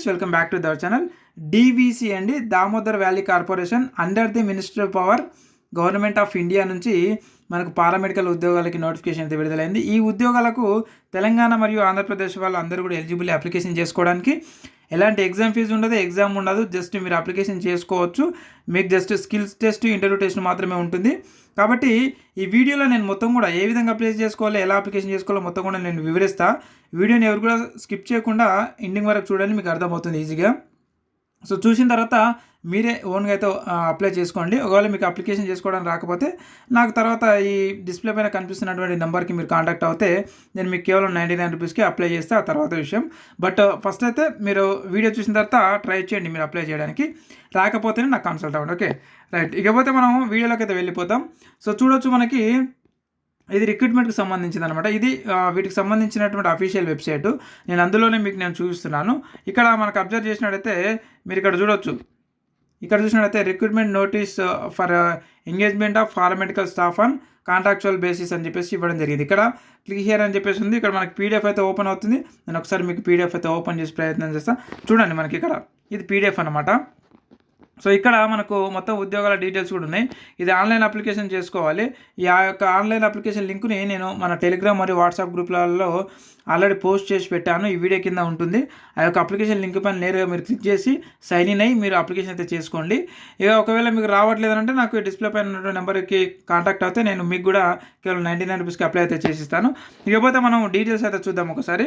Friends, welcome back to our channel. DVC అండి, Damodar valley corporation under the minister of power government of India నుంచి మనకు paramedical ఉద్యోగాలకి notification అయితే విడుదలైంది. ఈ ఉద్యోగాలకు తెలంగాణ మరియు ఆంధ్రప్రదేశ్ వాళ్ళు అందరూ కూడా ఎలిజిబుల్ అప్లికేషన్ చేసుకోవడానికి ఎలాంటి ఎగ్జామ్ ఫీజు ఉండదు, ఎగ్జామ్ ఉండదు. జస్ట్ మీరు అప్లికేషన్ చేసుకోవచ్చు. మీకు just skills test, interview test మాత్రమే ఉంటుంది. కాబట్టి ఈ వీడియోలో నేను మొత్తం కూడా ఏ విధంగా అప్లై చేసుకోవాలో, ఎలా అప్లికేషన్ చేసుకోవాలో మొత్తం కూడా నేను వివరిస్తా. వీడియోని ఎవరు కూడా స్కిప్ చేయకుండా ఎండింగ్ వరకు చూడండి, మీకు అర్థమవుతుంది ఈజీగా. సో చూసిన తర్వాత మీరే ఓన్గా అయితే అప్లై చేసుకోండి. ఒకవేళ మీకు అప్లికేషన్ చేసుకోవడానికి రాకపోతే నాకు తర్వాత ఈ డిస్ప్లే పైన కనిపిస్తున్నటువంటి నెంబర్కి మీరు కాంటాక్ట్ అవుతే నేను మీకు కేవలం 99 రూపీస్కి అప్లై చేస్తే ఆ తర్వాత విషయం. బట్ ఫస్ట్ అయితే మీరు వీడియో చూసిన తర్వాత ట్రై చేయండి మీరు అప్లై చేయడానికి. రాకపోతేనే నాకు కన్సల్ట్ అవ్వండి. Okay, right. ఇకపోతే మనం వీడియోలోకి అయితే వెళ్ళిపోతాం. సో చూడొచ్చు, మనకి ఇది రిక్రూట్మెంట్కి సంబంధించింది అనమాట. ఇది వీటికి సంబంధించినటువంటి అఫీషియల్ వెబ్సైట్. నేను అందులోనే మీకు నేను చూపిస్తున్నాను. ఇక్కడ మనకు అబ్జర్వ్ చేసినట్టయితే మీరు ఇక్కడ చూడొచ్చు. ఇక్కడ చూసినట్టయితే recruitment notice for engagement of paramedical staff on contractual basis అని చెప్పేసి ఇవ్వడం జరిగింది. ఇక్కడ క్లిక్ హియర్ అని చెప్పేసి ఉంది. ఇక్కడ మనకి పీడిఎఫ్ అయితే ఓపెన్ అవుతుంది. నేను ఒకసారి మీకు పీడిఎఫ్ అయితే ఓపెన్ చేసి ప్రయత్నం చేస్తాను. చూడండి, మనకి ఇక్కడ ఇది పీడిఎఫ్ అనమాట. సో ఇక్కడ మనకు మొత్తం ఉద్యోగాల డీటెయిల్స్ కూడా ఉన్నాయి. ఇది ఆన్లైన్ అప్లికేషన్ చేసుకోవాలి. ఈ యొక్క ఆన్లైన్ అప్లికేషన్ లింక్ని నేను మన టెలిగ్రామ్ మరియు వాట్సాప్ గ్రూప్లలో ఆల్రెడీ పోస్ట్ చేసి పెట్టాను. ఈ వీడియో కింద ఉంటుంది. ఆ యొక్క అప్లికేషన్ లింక్ పైన నేరుగా మీరు క్లిక్ చేసి సైన్ ఇన్ అయ్యి మీరు అప్లికేషన్ అయితే చేసుకోండి. ఇక ఒకవేళ మీకు రావట్లేదంటే నాకు డిస్ప్లే పైన ఉన్న నెంబర్కి కాంటాక్ట్ అవుతే నేను మీకు కూడా కేవలం 99 రూపీస్కి అప్లై అయితే చేసిస్తాను. ఇకపోతే మనం డీటెయిల్స్ అయితే చూద్దాం ఒకసారి.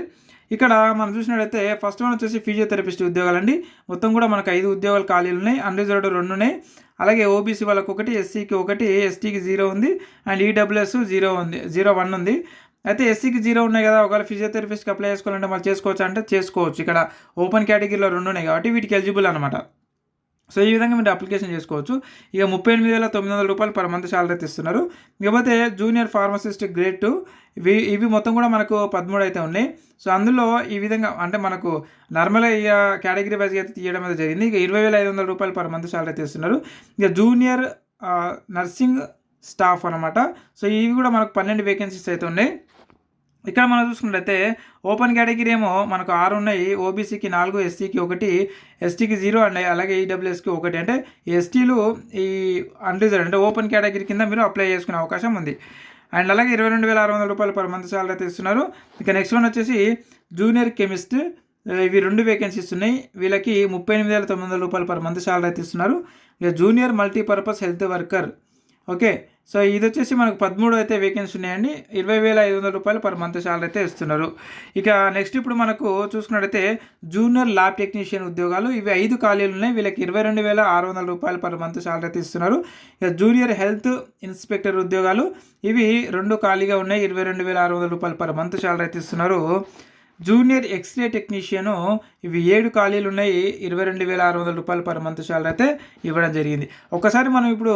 ఇక్కడ మనం చూసినట్టయితే ఫస్ట్ వన్ వచ్చేసి ఫిజియోథెరపిస్ట్ ఉద్యోగాలండి. మొత్తం కూడా మనకు 5 ఉద్యోగాలు ఖాళీలు ఉన్నాయి. అన్రిజర్వ్డ్ 2 ఉన్నాయి. అలాగే ఓబీసీ వాళ్ళకి 1, ఎస్సీకి 1, ఎస్టీకి 0 ఉంది. అండ్ ఈడబ్ల్యూఎస్ 0 ఉంది. అయితే ఎస్సీకి 0 ఉన్నాయి కదా, ఒకవేళ ఫిజియోథెరపిస్ట్కి అప్లై చేసుకోవాలంటే మళ్ళీ చేసుకోవచ్చు అంటే చేసుకోవచ్చు. ఇక్కడ ఓపెన్ కేటగిరీలో 2 ఉన్నాయి కాబట్టి వీటికి ఎలిజిబుల్ అనమాట. సో ఈ విధంగా మీరు అప్లికేషన్ చేసుకోవచ్చు. ఇక 38,900 రూపాయలు పర్ మంత్ శాలరీ ఇస్తున్నారు. ఇకపోతే జూనియర్ ఫార్మసిస్ట్ గ్రేడ్ 2 ఇవి మొత్తం కూడా మనకు 13 అయితే ఉన్నాయి. సో అందులో ఈ విధంగా అంటే మనకు నార్మల్గా ఇక కేటగిరీ వైజ్గా అయితే తీయడం అయితే జరిగింది. ఇక 20,500 రూపాయలు పర్ మంత్ శాలరీ అయితే ఇస్తున్నారు. ఇక జూనియర్ నర్సింగ్ స్టాఫ్ అనమాట. సో ఇవి కూడా మనకు 12 వేకెన్సీస్ అయితే ఉన్నాయి. ఇక్కడ మనం చూసుకున్నట్లయితే ఓపెన్ కేటగిరీ ఏమో మనకు 6 ఉన్నాయి. ఓబీసీకి 4, ఎస్సీకి 1, ఎస్టీకి 0 అండ్ అలాగే ఈడబ్ల్యూఎస్కి 1. అంటే ఎస్టీలు ఈ అన్రిజర్వ్డ్ అంటే ఓపెన్ కేటగిరీ కింద మీరు అప్లై చేసుకునే అవకాశం ఉంది. అండ్ అలాగే 22,600 రూపాయలు పర్ మంత్ శాలరీ అయితే ఇస్తున్నారు. ఇక నెక్స్ట్ వన్ వచ్చేసి జూనియర్ కెమిస్ట్. ఇవి 2 వేకెన్సీస్ ఉన్నాయి. వీళ్ళకి 38,900 రూపాయలు పర్ మంత్ శాలరీ అయితే ఇస్తున్నారు. ఇక junior multipurpose health worker. Okay, so ఇది వచ్చేసి మనకు 13 అయితే వేకెన్సీ ఉన్నాయండి. 20,500 రూపాయలు పర్ మంత్ శాలరీ అయితే ఇస్తున్నారు. ఇక నెక్స్ట్ ఇప్పుడు మనకు చూసుకున్నట్టయితే జూనియర్ ల్యాబ్ టెక్నీషియన్ ఉద్యోగాలు. ఇవి 5 ఖాళీలు ఉన్నాయి. వీళ్ళకి 22,600 రూపాయలు పర్ మంత్ శాలరీ అయితే ఇస్తున్నారు. ఇక జూనియర్ హెల్త్ ఇన్స్పెక్టర్ ఉద్యోగాలు. ఇవి 2 ఖాళీగా ఉన్నాయి. 22,600 రూపాయలు పర్ మంత్ శాలరీ అయితే ఇస్తున్నారు. Junior x-ray technician. ఇవి 7 ఖాళీలు ఉన్నాయి. 22,600 రూపాయలు పర్ మంత్ శాలరీ అయితే ఇవ్వడం జరిగింది. ఒకసారి మనం ఇప్పుడు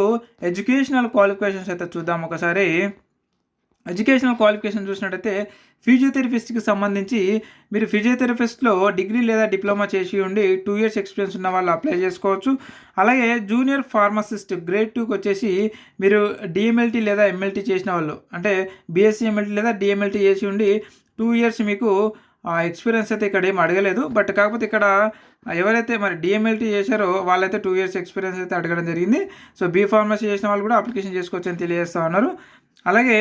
ఎడ్యుకేషనల్ క్వాలిఫికేషన్స్ అయితే చూద్దాం. ఒకసారి ఎడ్యుకేషనల్ క్వాలిఫికేషన్ చూసినట్టయితే ఫిజియోథెరపిస్ట్కి సంబంధించి మీరు ఫిజియోథెరపిస్ట్లో డిగ్రీ లేదా డిప్లొమా చేసి ఉండి 2 ఇయర్స్ ఎక్స్పీరియన్స్ ఉన్న వాళ్ళు అప్లై చేసుకోవచ్చు. అలాగే జూనియర్ ఫార్మసిస్ట్ గ్రేడ్ 2కి వచ్చేసి మీరు డిఎంఎల్టీ లేదా ఎంఎల్టీ చేసిన వాళ్ళు, అంటే బీఎస్సీ ఎంఎల్టీ లేదా డిఎంఎల్టీ చేసి ఉండి 2 ఇయర్స్ మీకు ఎక్స్పీరియన్స్ అయితే ఇక్కడ ఏం అడగలేదు. బట్ కాకపోతే ఇక్కడ ఎవరైతే మరి డిఎంఎల్టీ చేశారో వాళ్ళైతే 2 ఇయర్స్ ఎక్స్పీరియన్స్ అయితే అడగడం జరిగింది. సో బీ ఫార్మసీ చేసిన వాళ్ళు కూడా అప్లికేషన్ చేసుకోవచ్చు అని తెలియజేస్తూ ఉన్నారు. అలాగే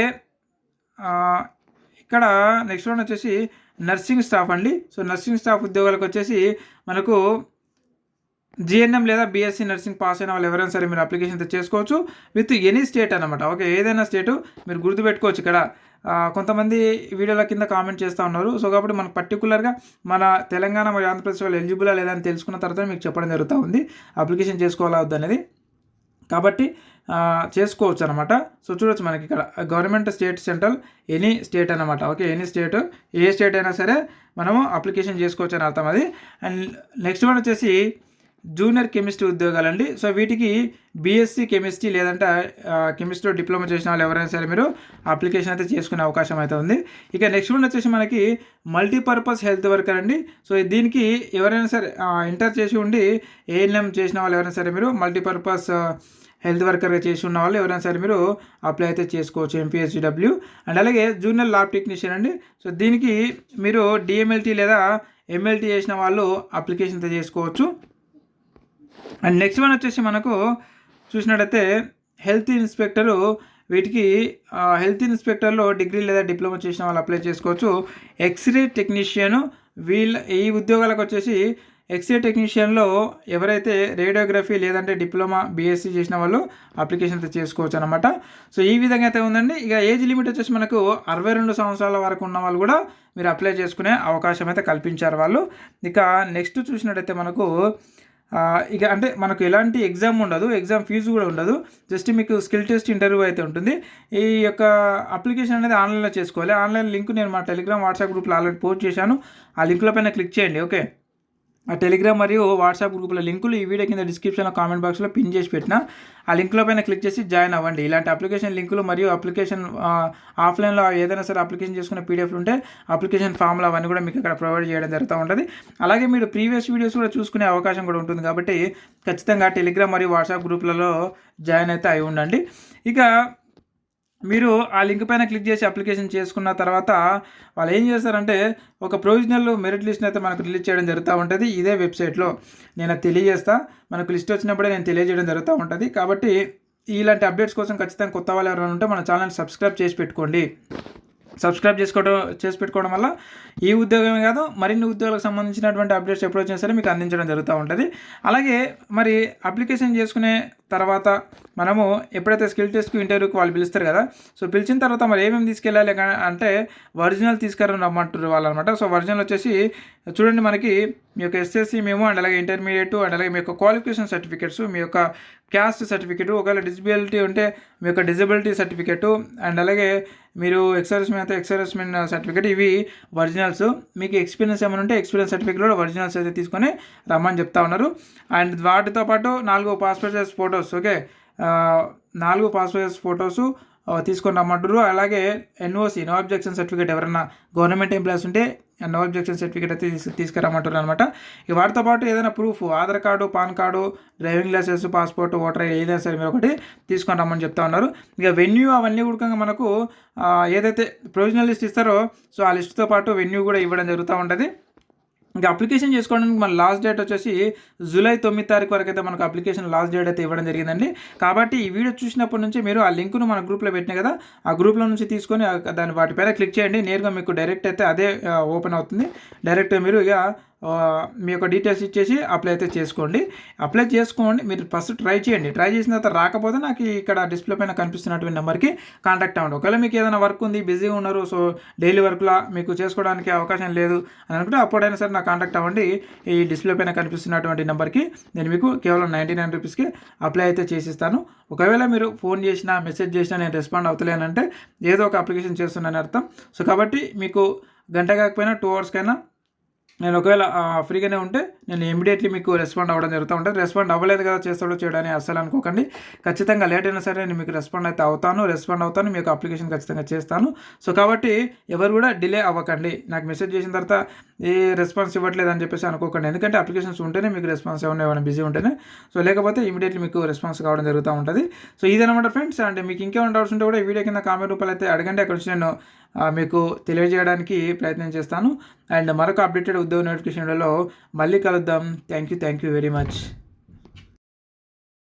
ఇక్కడ నెక్స్ట్ వన్ వచ్చేసి నర్సింగ్ స్టాఫ్ అండి. సో నర్సింగ్ స్టాఫ్ ఉద్యోగాలకు వచ్చేసి మనకు జిఎన్ఎం లేదా బీఎస్సీ నర్సింగ్ పాస్ అయిన వాళ్ళు ఎవరైనా సరే మీరు అప్లికేషన్ అయితే చేసుకోవచ్చు విత్ ఎనీ స్టేట్ అనమాట. ఓకే, ఏదైనా స్టేటు మీరు గుర్తుపెట్టుకోవచ్చు. ఇక్కడ కొంతమంది వీడియోల కింద కామెంట్ చేస్తూ ఉన్నారు. సో కాబట్టి మనకు పర్టికులర్గా మన తెలంగాణ మరియు ఆంధ్రప్రదేశ్ వాళ్ళు ఎలిజిబుల్ లేదా అని తెలుసుకున్న తర్వాత మీకు చెప్పడం జరుగుతూ ఉంది అప్లికేషన్ చేసుకోవాలా వద్దు అనేది. కాబట్టి చేసుకోవచ్చు అనమాట. సో చూడొచ్చు, మనకి ఇక్కడ government, state, central, any state అనమాట. ఓకే, ఎనీ స్టేట్, ఏ స్టేట్ అయినా సరే మనము అప్లికేషన్ చేసుకోవచ్చు అని అర్థం అది. అండ్ నెక్స్ట్ వన్ వచ్చేసి జూనియర్ కెమిస్ట్రీ ఉద్యోగాలండి. సో వీటికి బీఎస్సీ కెమిస్ట్రీ లేదంటే కెమిస్ట్రీలో డిప్లొమా చేసిన వాళ్ళు ఎవరైనా సరే మీరు అప్లికేషన్ అయితే చేసుకునే అవకాశం అయితే ఉంది. ఇక నెక్స్ట్ వన్ వచ్చేసి మనకి మల్టీపర్పస్ హెల్త్ వర్కర్ అండి. సో దీనికి ఎవరైనా సరే ఇంటర్ చేసి ఉండి ఏఎన్ఎం చేసిన వాళ్ళు ఎవరైనా సరే మీరు మల్టీపర్పస్ హెల్త్ వర్కర్గా చేసి ఉన్న వాళ్ళు ఎవరైనా సరే మీరు అప్లై అయితే చేసుకోవచ్చు MPSW. అండ్ అలాగే జూనియర్ ల్యాబ్ టెక్నీషియన్ అండి. సో దీనికి మీరు DMLT లేదా MLT చేసిన వాళ్ళు అప్లికేషన్ అయితే చేసుకోవచ్చు. అండ్ నెక్స్ట్ వన్ వచ్చేసి మనకు చూసినట్టయితే హెల్త్ ఇన్స్పెక్టరు. వీటికి హెల్త్ ఇన్స్పెక్టర్లో డిగ్రీ లేదా డిప్లొమా చేసిన వాళ్ళు అప్లై చేసుకోవచ్చు. ఎక్స్రే టెక్నీషియన్ ఈ ఉద్యోగాలకు వచ్చేసి ఎక్స్రే టెక్నీషియన్లో ఎవరైతే రేడియోగ్రఫీ లేదంటే డిప్లొమా BSc చేసిన వాళ్ళు అప్లికేషన్ అయితే చేసుకోవచ్చు అనమాట. సో ఈ విధంగా అయితే ఉందండి. ఇక ఏజ్ లిమిట్ వచ్చేసి మనకు 62 సంవత్సరాల వరకు ఉన్న వాళ్ళు కూడా మీరు అప్లై చేసుకునే అవకాశం అయితే కల్పించారు వాళ్ళు. ఇక నెక్స్ట్ చూసినట్టయితే మనకు ఇక అంటే మనకు ఎలాంటి ఎగ్జామ్ ఉండదు, ఎగ్జామ్ ఫీజు కూడా ఉండదు. జస్ట్ మీకు స్కిల్ టెస్ట్ ఇంటర్వ్యూ అయితే ఉంటుంది. ఈ యొక్క అప్లికేషన్ అనేది ఆన్లైన్లో చేసుకోవాలి. ఆన్లైన్ లింక్ నేను మా టెలిగ్రామ్ వాట్సాప్ గ్రూప్లో ఆల్రెడీ పోస్ట్ చేశాను. ఆ లింక్ల పైన క్లిక్ చేయండి. ఓకే, ఆ టెలిగ్రామ్ మరియు వాట్సాప్ గ్రూపుల లింకులు ఈ వీడియో కింద డిస్క్రిప్షన్లో కామెంట్ బాక్స్లో పిన్ చేసి పెట్టిన ఆ లింక్లో పైన క్లిక్ చేసి జాయిన్ అవ్వండి. ఇలాంటి అప్లికేషన్ లింకులు మరియు అప్లికేషన్ ఆఫ్లైన్లో ఏదైనా సరే అప్లికేషన్ చేసుకున్న పీడిఎఫ్లు ఉంటే అప్లికేషన్ ఫామ్లు అవన్నీ కూడా మీకు ఇక్కడ ప్రొవైడ్ చేయడం జరుగుతూ ఉంటుంది. అలాగే మీరు ప్రీవియస్ వీడియోస్ కూడా చూసుకునే అవకాశం కూడా ఉంటుంది. కాబట్టి ఖచ్చితంగా టెలిగ్రామ్ మరియు వాట్సాప్ గ్రూపులలో జాయిన్ అయితే అయి ఉండండి. ఇక మీరు ఆ లింక్ పైన క్లిక్ చేసి అప్లికేషన్ చేసుకున్న తర్వాత వాళ్ళు ఏం చేస్తారంటే ఒక ప్రొవిజనల్ మెరిట్ లిస్ట్ని అయితే మనకు రిలీజ్ చేయడం జరుగుతూ ఉంటుంది. ఇదే వెబ్సైట్లో నేను తెలియజేస్తా. మనకు లిస్ట్ వచ్చినప్పుడే నేను తెలియజేయడం జరుగుతూ ఉంటుంది. కాబట్టి ఇలాంటి అప్డేట్స్ కోసం ఖచ్చితంగా కొత్త వాళ్ళు ఎవరైనా ఉంటే మన ఛానల్ని సబ్స్క్రైబ్ చేసి పెట్టుకోండి. సబ్స్క్రైబ్ చేసి పెట్టుకోవడం వల్ల ఈ ఉద్యోగమే కాదు మరిన్ని ఉద్యోగాలకు సంబంధించినటువంటి అప్డేట్స్ ఎప్పుడు వచ్చినా సరే మీకు అందించడం జరుగుతూ ఉంటుంది. అలాగే మరి అప్లికేషన్ చేసుకునే తర్వాత మనము ఎప్పుడైతే స్కిల్ టెస్ట్కి ఇంటర్వ్యూకి వాళ్ళు పిలుస్తారు కదా, సో పిలిచిన తర్వాత మరి ఏమేమి తీసుకెళ్ళాలి అంటే ఒరిజినల్ తీసుకురమ్మంటారు వాళ్ళు అనమాట. సో ఒరిజినల్ వచ్చేసి చూడండి, మనకి మీ యొక్క SSC మేము అండ్ అలాగే ఇంటర్మీడియట్ అండ్ అలాగే మీ యొక్క క్వాలిఫికేషన్ సర్టిఫికేట్స్, మీ యొక్క క్యాస్ట్ సర్టిఫికేట్, ఒకవేళ డిజబిలిటీ ఉంటే మీ యొక్క డిజబిలిటీ సర్టిఫికేటు అండ్ అలాగే మీరు ఎక్సర్విస్మెన్ అయితే ఎక్సర్విస్మెన్ సర్టిఫికేట్, ఇవి ఒరిజినల్స్. మీకు ఎక్స్పీరియన్స్ ఏమైనా ఉంటే ఎక్స్పీరియన్స్ సర్టిఫికేట్ కూడా ఒరిజినల్స్ అయితే తీసుకొని రమ్మని చెప్తా ఉన్నారు. అండ్ వాటితో పాటు 4 passport size photos, okay, 4 passport size photos తీసుకొని రమ్మంటారు. అలాగే NOC నో అబ్జెక్షన్ సర్టిఫికేట్, ఎవరైనా గవర్నమెంట్ ఎంప్లాయీస్ ఉంటే నో అబ్జెక్షన్ సర్టిఫికేట్ అయితే తీసుకురమ్మంటారు అనమాట. ఇక వాటితో పాటు ఏదైనా proof, Aadhaar card, PAN card, driving licence, passport, voter ID ఏదైనా సరే మీరు ఒకటి తీసుకొని రమ్మని చెప్తా ఉన్నారు. ఇక వెన్యూ అవన్నీ కూడా మనకు ఏదైతే ప్రొవిజనల్ లిస్ట్ ఇస్తారో సో ఆ లిస్ట్తో పాటు వెన్యూ కూడా ఇవ్వడం జరుగుతూ ఉంటుంది. ఇంకా అప్లికేషన్ చేసుకోవడానికి మన లాస్ట్ డేట్ వచ్చేసి జూలై 9 వరకు అయితే మనకు అప్లికేషన్ లాస్ట్ డేట్ అయితే ఇవ్వడం జరిగిందండి. కాబట్టి ఈ వీడియో చూసినప్పటి నుంచి మీరు ఆ లింక్ను మన గ్రూప్లో పెట్టినా కదా, ఆ గ్రూప్లో నుంచి తీసుకొని దాని వాటిపైన క్లిక్ చేయండి. నేరుగా మీకు డైరెక్ట్ అయితే అదే ఓపెన్ అవుతుంది. డైరెక్ట్ మీరు ఇక మీ యొక్క డీటెయిల్స్ ఇచ్చేసి అప్లై అయితే చేసుకోండి. మీరు ఫస్ట్ ట్రై చేయండి. ట్రై చేసిన తర్వాత రాకపోతే నాకు ఇక్కడ డిస్ప్లే పైన కనిపిస్తున్నటువంటి నెంబర్కి కాంటాక్ట్ అవ్వండి. ఒకవేళ మీకు ఏదైనా వర్క్ ఉంది, బిజీగా ఉన్నారు, సో డైలీ వర్క్లా మీకు చేసుకోవడానికి అవకాశం లేదు అని అనుకుంటే అప్పుడైనా సరే నాకు కాంటాక్ట్ అవ్వండి. ఈ డిస్ప్లే పైన కనిపిస్తున్నటువంటి నెంబర్కి నేను మీకు కేవలం 99 రూపీస్కి అప్లై అయితే చేసిస్తాను. ఒకవేళ మీరు ఫోన్ చేసినా మెసేజ్ చేసినా నేను రెస్పాండ్ అవుతలేనంటే ఏదో ఒక అప్లికేషన్ చేస్తున్నానని అర్థం. సో కాబట్టి మీకు గంట కాకపోయినా 2 అవర్స్కైనా నేను ఒకవేళ ఫ్రీగానే ఉంటే నేను ఇమీడియట్లీ మీకు రెస్పాండ్ అవ్వడం జరుగుతూ ఉంటుంది. రెస్పాండ్ అవ్వలేదు కదా చేయడానికి అస్సలు అనుకోకండి. ఖచ్చితంగా లేట్ అయినా సరే నేను మీకు రెస్పాండ్ అవుతాను. మీ యొక్క అప్లికేషన్ ఖచ్చితంగా చేస్తాను. సో కాబట్టి ఎవరు కూడా డిలే అవ్వకండి. నాకు మెసేజ్ చేసిన తర్వాత ఏ రెస్పాన్స్ ఇవ్వట్లేదు అని చెప్పేసి అనుకోకండి. ఎందుకంటే అప్లికేషన్స్ ఉంటేనే మీకు రెస్పాన్స్ ఏమైనా బిజీ ఉంటేనే, సో లేకపోతే ఇమీడియట్లీ మీకు రెస్పాన్స్ కావడం జరుగుతూ ఉంటుంది. సో ఇదనమాట ఫ్రెండ్స్. అండ్ మీకు ఇంకేమైనా డౌట్స్ ఉంటే కూడా ఈ వీడియో కింద కామెంట్ రూపాయలు అయితే అడగండి. అక్కడ నుంచి నేను మీకు తెలియజేయడానికి ప్రయత్నం చేస్తాను. అండ్ మరొక అప్డేటెడ్ ఉద్యోగ నోటిఫికేషన్లలో మళ్ళీ కలుద్దాం. Thank you very much.